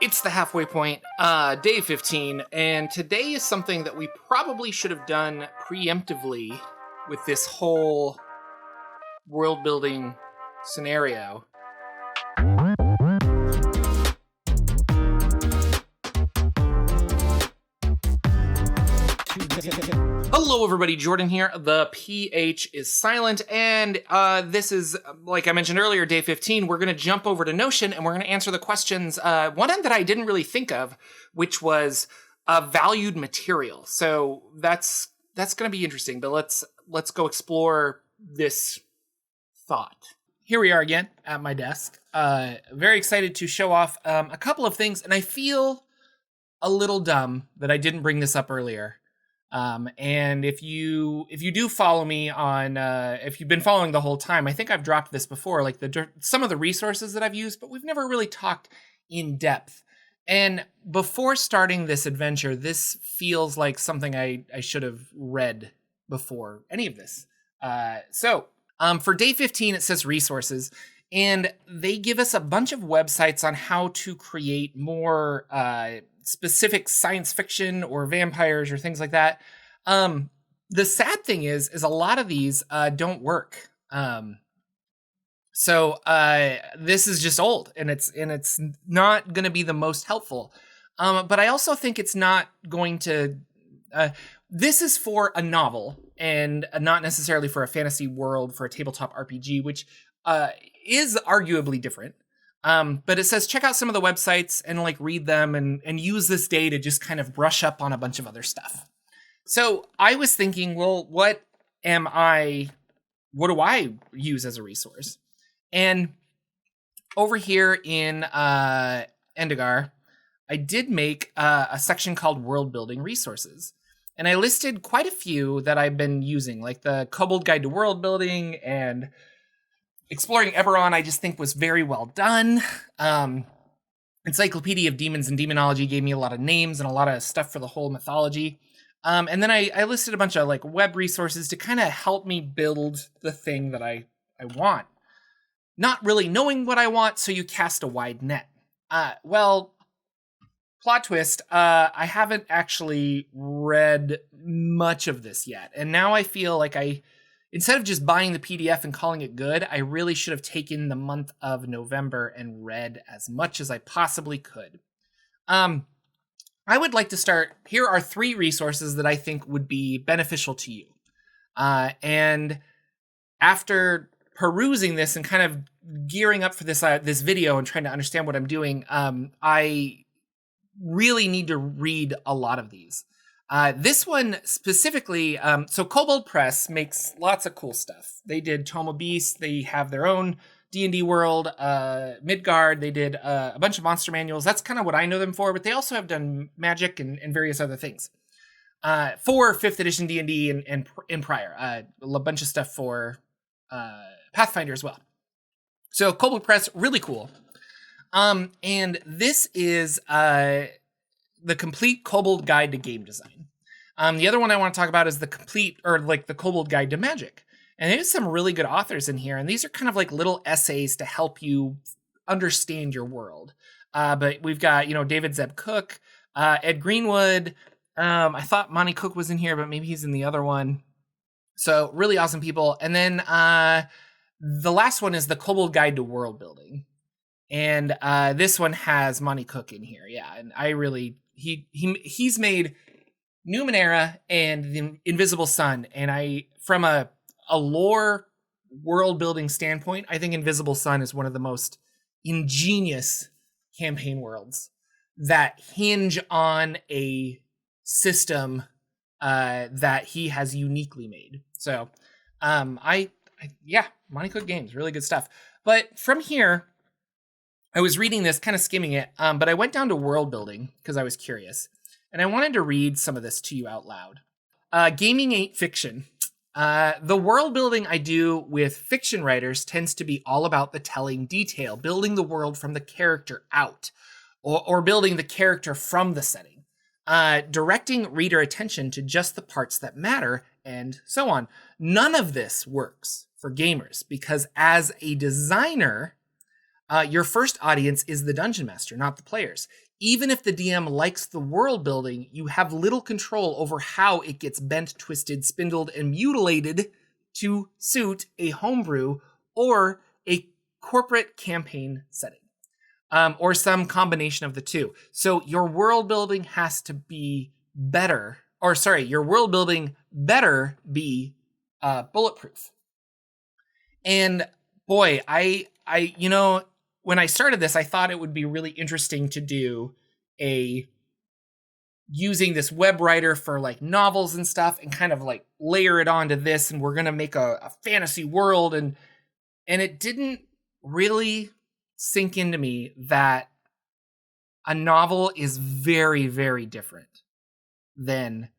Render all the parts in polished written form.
It's the halfway point, day 15, and today is something that we probably should have done preemptively with this whole world building scenario. Hello everybody, Jordan here. The PH is silent, and this is, like I mentioned earlier, day 15. We're going to jump over to Notion, and we're going to answer the questions, one that I didn't really think of, which was valued material. So that's going to be interesting, but let's go explore this thought. Here we are again at my desk. Very excited to show off a couple of things, and I feel a little dumb that I didn't bring this up earlier. And if you do follow me on, if you've been following the whole time, I think I've dropped this before, like some of the resources that I've used, but we've never really talked in depth. And before starting this adventure, this feels like something I should have read before any of this. So for day 15, it says resources, and they give us a bunch of websites on how to create more, specific science fiction or vampires or things like that. The sad thing is a lot of these don't work. So this is just old, and it's not going to be the most helpful. But I also think it's not going to. This is for a novel and not necessarily for a fantasy world, for a tabletop RPG, which is arguably different. But it says check out some of the websites and read them and use this day to just kind of brush up on a bunch of other stuff. So I was thinking, well, what do I use as a resource? And over here in Endegar, I did make a section called World Building Resources. And I listed quite a few that I've been using, like the Kobold Guide to World Building and Exploring Eberron, I just think was very well done. Encyclopedia of Demons and Demonology gave me a lot of names and a lot of stuff for the whole mythology. And then I listed a bunch of web resources to kind of help me build the thing that I want. Not really knowing what I want, so you cast a wide net. Well, plot twist, I haven't actually read much of this yet. And now I feel like instead of just buying the PDF and calling it good, I really should have taken the month of November and read as much as I possibly could. I would like to start. Here are 3 resources that I think would be beneficial to you. And after perusing this and kind of gearing up for this video and trying to understand what I'm doing, I really need to read a lot of these. This one specifically, so Kobold Press makes lots of cool stuff. They did Tome of Beasts. They have their own D&D world. Midgard, they did a bunch of monster manuals. That's kind of what I know them for, but they also have done Magic and various other things. For 5th edition D&D and prior. A bunch of stuff for Pathfinder as well. So Kobold Press, really cool. And this is the complete Kobold Guide to Game Design. The other one I want to talk about is the Kobold Guide to Magic. And there's some really good authors in here, and these are kind of like little essays to help you understand your world. But we've got, David Zeb Cook, Ed Greenwood. I thought Monty Cook was in here, but maybe he's in the other one. So really awesome people. And then the last one is the Kobold Guide to World Building. And this one has Monty Cook in here. Yeah, and I really he's made Numenera and the Invisible Sun, and from a lore world building standpoint, I think Invisible Sun is one of the most ingenious campaign worlds that hinge on a system that he has uniquely made. So, Monty Cook Games, really good stuff. But from here, I was reading this, kind of skimming it, but I went down to world building because I was curious. And I wanted to read some of this to you out loud. Gaming ain't fiction. The world building I do with fiction writers tends to be all about the telling detail, building the world from the character out, or building the character from the setting, directing reader attention to just the parts that matter, and so on. None of this works for gamers because as a designer, Your first audience is the dungeon master, not the players. Even if the DM likes the world building, you have little control over how it gets bent, twisted, spindled, and mutilated to suit a homebrew or a corporate campaign setting, or some combination of the two. So your world building has to be better, or sorry, your world building better be bulletproof. And boy, I when I started this, I thought it would be really interesting to do using this web writer for like novels and stuff and kind of like layer it onto this, and we're going to make a fantasy world. And it didn't really sink into me that a novel is very, very different than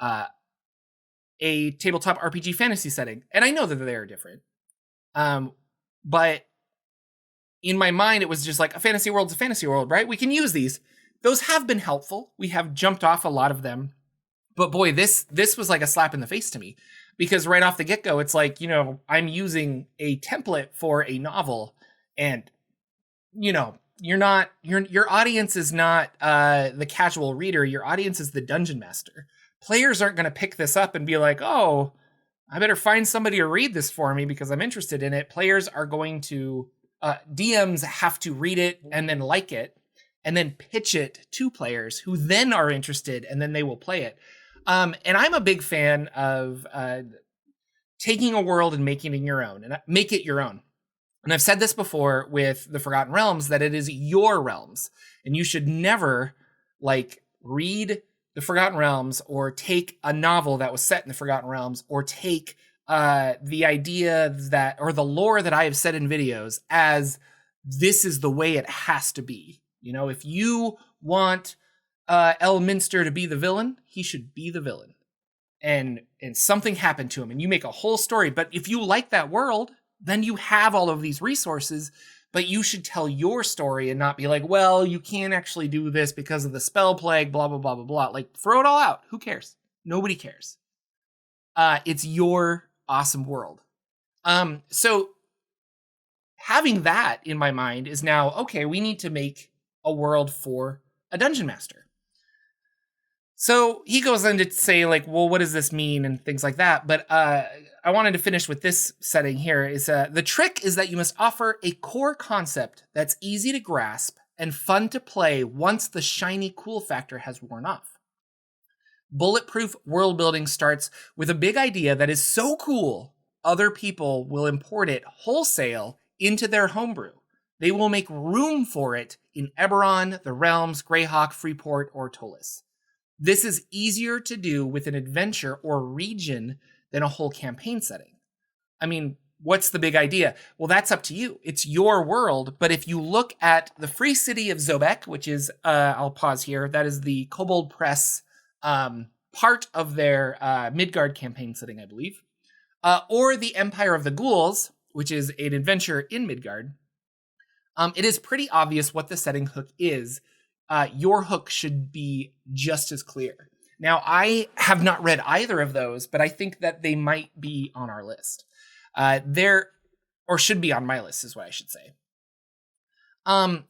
a tabletop RPG fantasy setting. And I know that they are different. But in my mind, it was just like a fantasy world's a fantasy world, right? We can use these. Those have been helpful. We have jumped off a lot of them. But boy, this was like a slap in the face to me, because right off the get-go, it's like, I'm using a template for a novel, and your audience is not the casual reader. Your audience is the dungeon master. Players aren't going to pick this up and be like, oh, I better find somebody to read this for me because I'm interested in it. Players are going to, DMs have to read it and then like it and then pitch it to players who then are interested, and then they will play it. And I'm a big fan of taking a world and making it your own, and make it your own. And I've said this before with the Forgotten Realms, that it is your realms, and you should never read the Forgotten Realms or take a novel that was set in the Forgotten Realms, or take the idea that, or the lore that I have said in videos as this is the way it has to be. If you want Elminster to be the villain, he should be the villain. And something happened to him, and you make a whole story. But if you like that world, then you have all of these resources, but you should tell your story and not be like, well, you can't actually do this because of the spell plague, blah, blah, blah, blah, blah. Like, throw it all out. Who cares? Nobody cares. It's your awesome world. So having that in my mind is now, okay, we need to make a world for a dungeon master. So he goes on to say, well, what does this mean and things like that. But I wanted to finish with this setting here. Is the trick is that you must offer a core concept that's easy to grasp and fun to play once the shiny cool factor has worn off. Bulletproof world building starts with a big idea that is so cool, other people will import it wholesale into their homebrew. They will make room for it in Eberron, the Realms, Greyhawk, Freeport, or Tolis. This is easier to do with an adventure or region than a whole campaign setting. I mean, what's the big idea? Well, that's up to you. It's your world. But if you look at the Free City of Zobek, which is, I'll pause here, that is the Kobold Press part of their Midgard campaign setting, I believe, or the Empire of the Ghouls, which is an adventure in Midgard, it is pretty obvious what the setting hook is. Your hook should be just as clear. Now, I have not read either of those, but I think that they might be on our list. Or should be on my list, is what I should say.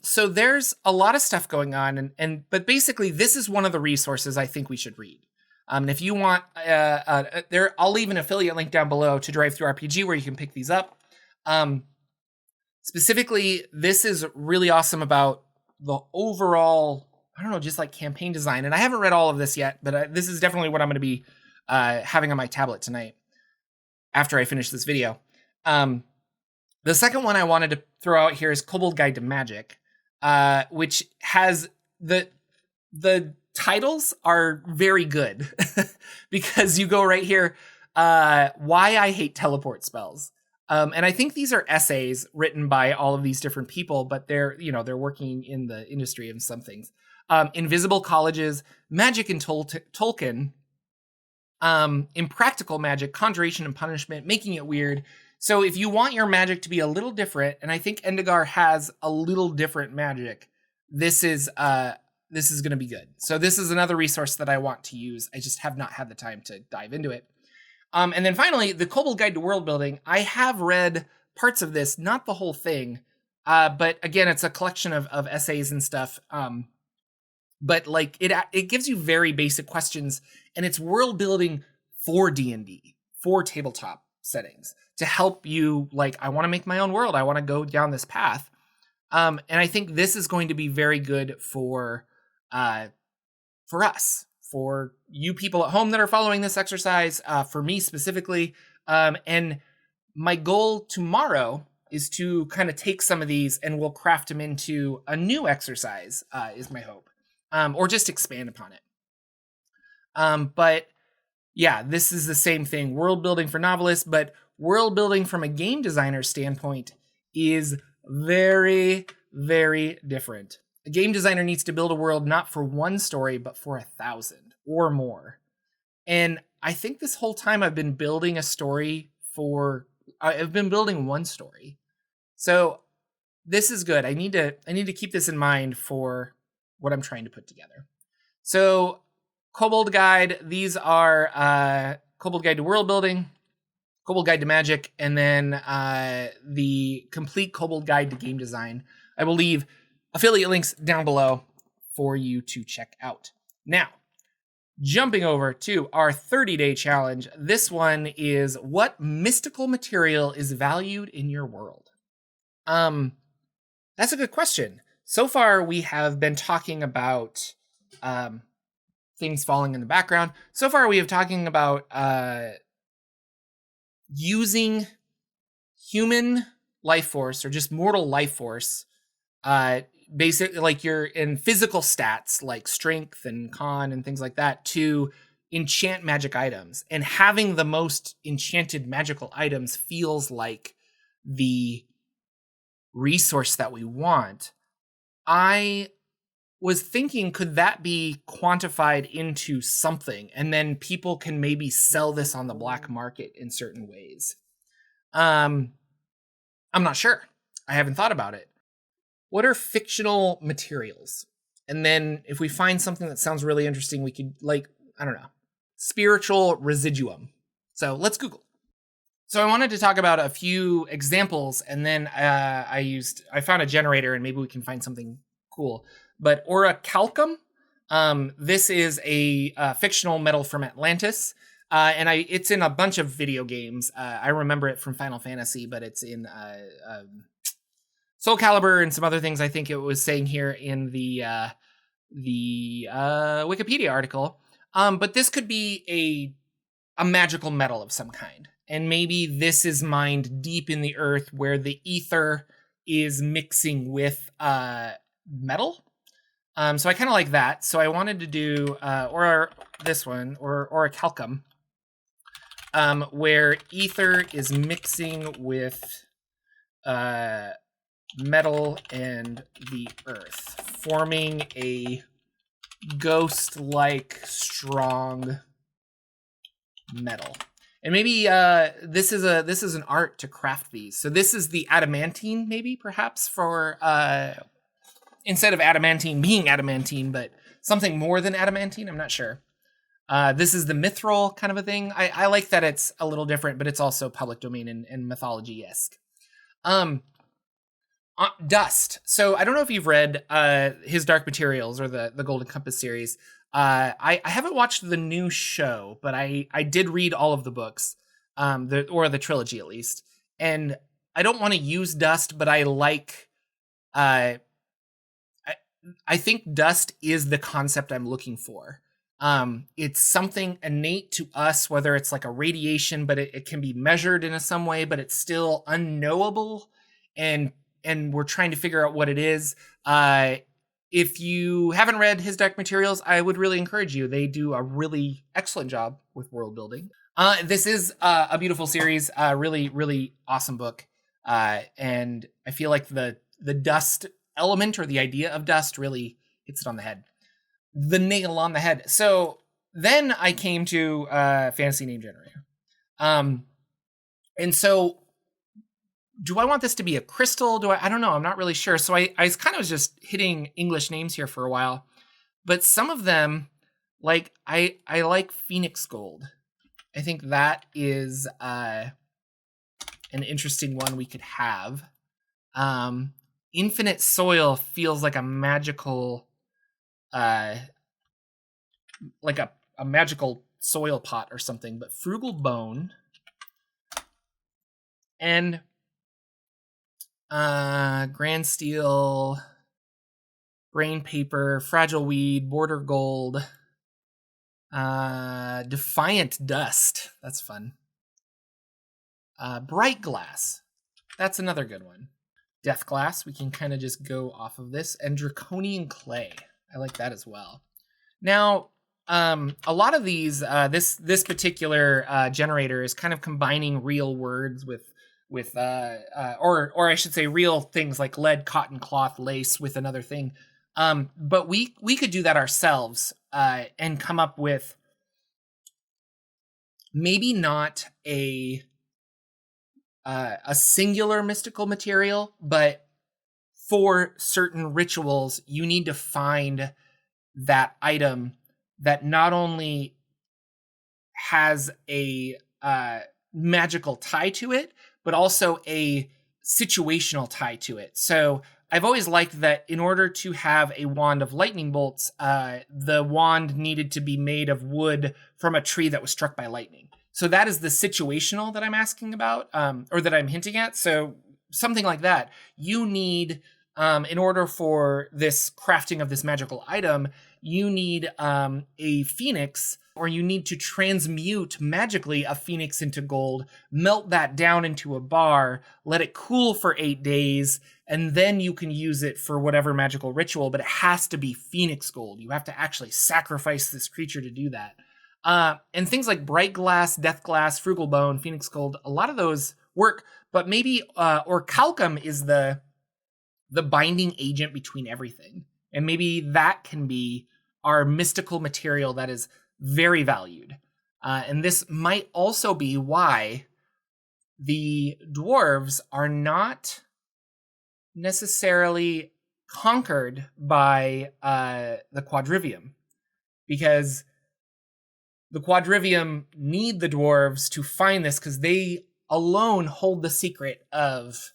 So there's a lot of stuff going on, but basically this is one of the resources I think we should read. And if you want, I'll leave an affiliate link down below to Drive Through RPG where you can pick these up. Specifically, this is really awesome about the overall, just campaign design. And I haven't read all of this yet, but this is definitely what I'm going to be having on my tablet tonight after I finish this video. The second one I wanted to throw out here is Kobold Guide to Magic, which has the titles are very good because you go right here, Why I Hate Teleport Spells. And I think these are essays written by all of these different people, but they're working in the industry of some things. Invisible Colleges, Magic and Tolkien, Impractical Magic, Conjuration and Punishment, Making It Weird. So if you want your magic to be a little different, and I think Endigar has a little different magic, this is going to be good. So this is another resource that I want to use. I just have not had the time to dive into it. And then finally, the Kobold Guide to World Building. I have read parts of this, not the whole thing. But again, it's a collection of essays and stuff. But like it gives you very basic questions, and it's world building for D&D, for tabletop settings, to help you, like, I want to make my own world, I want to go down this path. And I think this is going to be very good for us, for you people at home that are following this exercise, for me specifically. And my goal tomorrow is to kind of take some of these and we'll craft them into a new exercise, is my hope, or just expand upon it. But yeah, this is the same thing, world building for novelists, but world building from a game designer standpoint is very, very different. A game designer needs to build a world not for one story, but for 1,000 or more. And I think this whole time I've been building a story I've been building one story. So this is good. I need to keep this in mind for what I'm trying to put together. So Kobold Guide, these are Kobold Guide to World Building, Kobold Guide to Magic, and then the complete Kobold Guide to Game Design. I will leave affiliate links down below for you to check out. Now, jumping over to our 30-day challenge, this one is, what mystical material is valued in your world? That's a good question. So far, we have been talking about things falling in the background. So far, we have talking about using human life force, or just mortal life force, basically like you're in physical stats like strength and con and things like that, to enchant magic items. And having the most enchanted magical items feels like the resource that we want. I was thinking, could that be quantified into something? And then people can maybe sell this on the black market in certain ways. I'm not sure. I haven't thought about it. What are fictional materials? And then if we find something that sounds really interesting, we could, like, I don't know, spiritual residuum. So let's Google. So I wanted to talk about a few examples, and then I found a generator, and maybe we can find something cool. But orichalcum, this is a fictional metal from Atlantis, and it's in a bunch of video games. I remember it from Final Fantasy, but it's in Soul Calibur and some other things. I think it was saying here in the Wikipedia article. But this could be a magical metal of some kind. And maybe this is mined deep in the earth where the ether is mixing with metal. So I kind of like that. So I wanted to do this one, or orichalcum, where ether is mixing with metal and the earth, forming a ghost-like strong metal. And maybe this is an art to craft these. So this is the adamantine, maybe, perhaps, for instead of adamantine being adamantine, but something more than adamantine. I'm not sure. This is the mithril kind of a thing. I like that it's a little different, but it's also public domain and mythology-esque. Dust. So I don't know if you've read his Dark Materials or the Golden Compass series. I haven't watched the new show, but I did read all of the books, the trilogy at least. And I don't want to use dust, but I like. I think dust is the concept I'm looking for. It's something innate to us, whether it's like a radiation, but it can be measured in some way, but it's still unknowable, and we're trying to figure out what it is. If you haven't read his Dark Materials, I would really encourage you. They do a really excellent job with world building. This is a beautiful series, really, really awesome book. And I feel like the dust element, or the idea of dust, really hits it on the head. The nail on the head. So then I came to Fantasy Name Generator. And so do I want this to be a crystal? I don't know. I'm not really sure. So I kind of was just hitting English names here for a while. But some of them, like, I like Phoenix Gold. I think that is an interesting one we could have. Infinite soil feels like a magical, like a magical soil pot or something, but frugal bone and grand steel, brain paper, fragile weed, border gold, defiant dust. That's fun. Bright glass. That's another good one. Death glass. We can kind of just go off of this. And draconian clay. I like that as well. Now, a lot of these, this particular generator is kind of combining real words with or I should say real things like lead, cotton, cloth, lace with another thing. But we could do that ourselves and come up with maybe not a singular mystical material, but for certain rituals, you need to find that item that not only has a magical tie to it, but also a situational tie to it. So I've always liked that in order to have a wand of lightning bolts, the wand needed to be made of wood from a tree that was struck by lightning. So that is the situational that I'm asking about, or that I'm hinting at. So something like that. You need, in order for this crafting of this magical item, you need a phoenix, or you need to transmute magically a phoenix into gold, melt that down into a bar, let it cool for 8 days, and then you can use it for whatever magical ritual, but it has to be phoenix gold. You have to actually sacrifice this creature to do that. And things like bright glass, death glass, frugal bone, phoenix gold, a lot of those work, but maybe, orichalcum is the binding agent between everything. And maybe that can be our mystical material that is very valued. And this might also be why the dwarves are not necessarily conquered by the quadrivium, because the quadrivium need the dwarves to find this, because they alone hold the secret of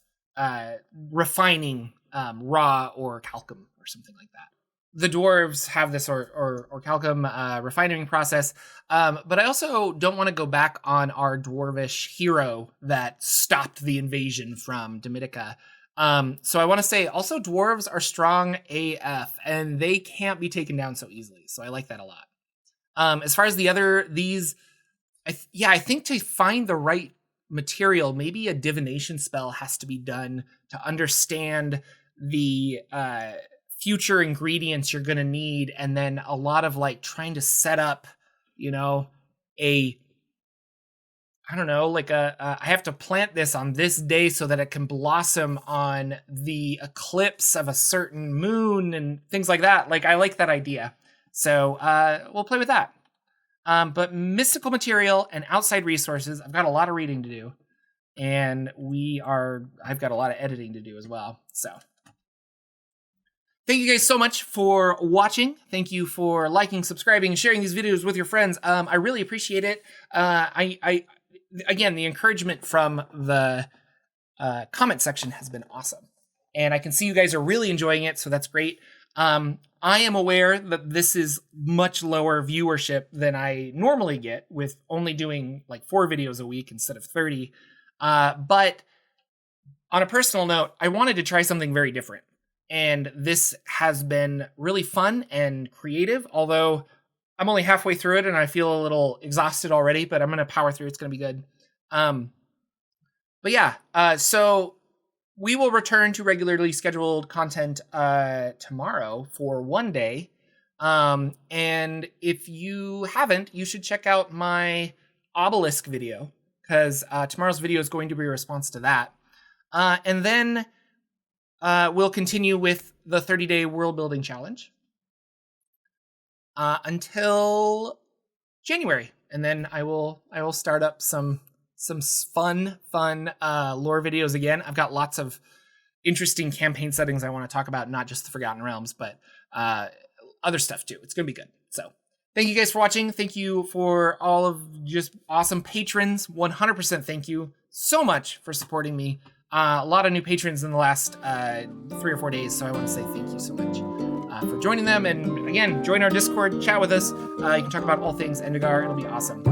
refining raw orichalcum or something like that. The dwarves have this orichalcum refining process, but I also don't want to go back on our dwarvish hero that stopped the invasion from Domitica. So I want to say also dwarves are strong AF, and they can't be taken down so easily. So I like that a lot. As far as these, I think to find the right material, maybe a divination spell has to be done to understand the future ingredients you're going to need, and then a lot of like trying to set up, I have to plant this on this day so that it can blossom on the eclipse of a certain moon and things like that. Like, I like that idea. So we'll play with that. But mystical material and outside resources, I've got a lot of reading to do, and I've got a lot of editing to do as well. So thank you guys so much for watching. Thank you for liking, subscribing, and sharing these videos with your friends. I really appreciate it. Again, the encouragement from the comment section has been awesome, and I can see you guys are really enjoying it, so that's great. I am aware that this is much lower viewership than I normally get with only doing like 4 videos a week instead of 30. But on a personal note, I wanted to try something very different. And this has been really fun and creative, although I'm only halfway through it and I feel a little exhausted already, but I'm going to power through. It's going to be good. But yeah, so we will return to regularly scheduled content tomorrow for one day. And if you haven't, you should check out my obelisk video, because tomorrow's video is going to be a response to that. And then we'll continue with the 30-day world building challenge until January. And then I will start up some fun lore videos again. I've got lots of interesting campaign settings I want to talk about, not just the Forgotten Realms, but other stuff too. It's going to be good. So thank you guys for watching. Thank you for all of just awesome patrons. 100% thank you so much for supporting me. A lot of new patrons in the last 3 or 4 days, so I want to say thank you so much for joining them. And again, join our Discord, chat with us. You can talk about all things Endegar. It'll be awesome.